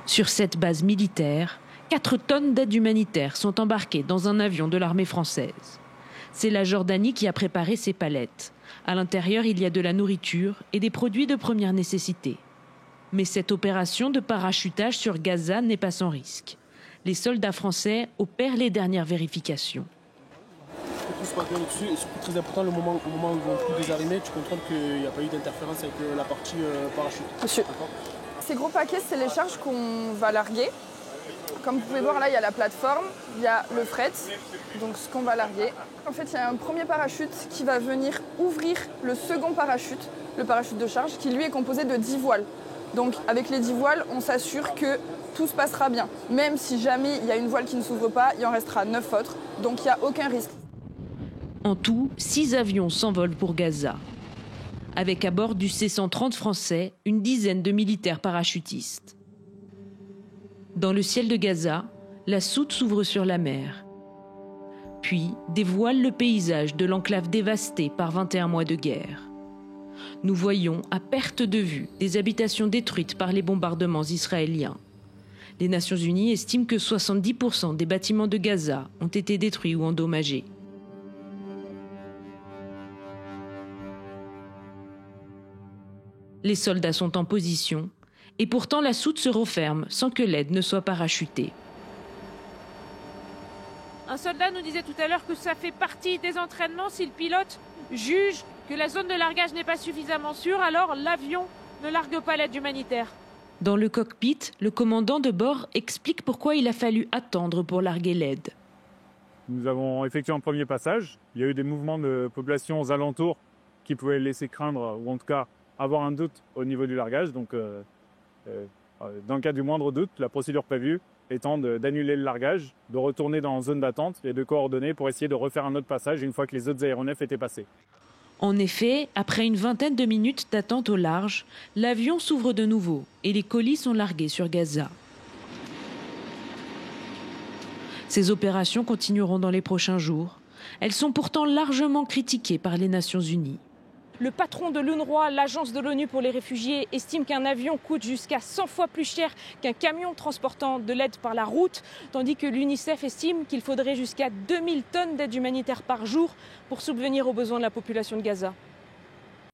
Sur cette base militaire, 4 tonnes d'aide humanitaire sont embarquées dans un avion de l'armée française. C'est la Jordanie qui a préparé ces palettes. À l'intérieur, il y a de la nourriture et des produits de première nécessité. Mais cette opération de parachutage sur Gaza n'est pas sans risque. Les soldats français opèrent les dernières vérifications. C'est surtout très important, au moment où ils vont tout désarmer, tu contrôles qu'il n'y a pas eu d'interférence avec la partie parachute. Monsieur. Ces gros paquets, c'est les charges qu'on va larguer. Comme vous pouvez voir, là, il y a la plateforme, il y a le fret, donc ce qu'on va larguer. En fait, il y a un premier parachute qui va venir ouvrir le second parachute, le parachute de charge, qui lui est composé de 10 voiles. Donc avec les 10 voiles, on s'assure que tout se passera bien. Même si jamais il y a une voile qui ne s'ouvre pas, il en restera 9 autres, donc il n'y a aucun risque. En tout, 6 avions s'envolent pour Gaza. Avec à bord du C-130 français, une dizaine de militaires parachutistes. Dans le ciel de Gaza, la soute s'ouvre sur la mer. Puis dévoile le paysage de l'enclave dévastée par 21 mois de guerre. Nous voyons à perte de vue des habitations détruites par les bombardements israéliens. Les Nations Unies estiment que 70% des bâtiments de Gaza ont été détruits ou endommagés. Les soldats sont en position, et pourtant la soute se referme sans que l'aide ne soit parachutée. Un soldat nous disait tout à l'heure que ça fait partie des entraînements. Si le pilote juge que la zone de largage n'est pas suffisamment sûre, alors l'avion ne largue pas l'aide humanitaire. Dans le cockpit, le commandant de bord explique pourquoi il a fallu attendre pour larguer l'aide. Nous avons effectué un premier passage. Il y a eu des mouvements de population aux alentours qui pouvaient laisser craindre, ou en tout cas avoir un doute au niveau du largage. Donc, dans le cas du moindre doute, la procédure prévue étant d'annuler le largage, de retourner dans zone d'attente et de coordonner pour essayer de refaire un autre passage une fois que les autres aéronefs étaient passés. En effet, après une vingtaine de minutes d'attente au large, l'avion s'ouvre de nouveau et les colis sont largués sur Gaza. Ces opérations continueront dans les prochains jours. Elles sont pourtant largement critiquées par les Nations Unies. Le patron de l'UNRWA, l'agence de l'ONU pour les réfugiés, estime qu'un avion coûte jusqu'à 100 fois plus cher qu'un camion transportant de l'aide par la route, tandis que l'UNICEF estime qu'il faudrait jusqu'à 2000 tonnes d'aide humanitaire par jour pour subvenir aux besoins de la population de Gaza.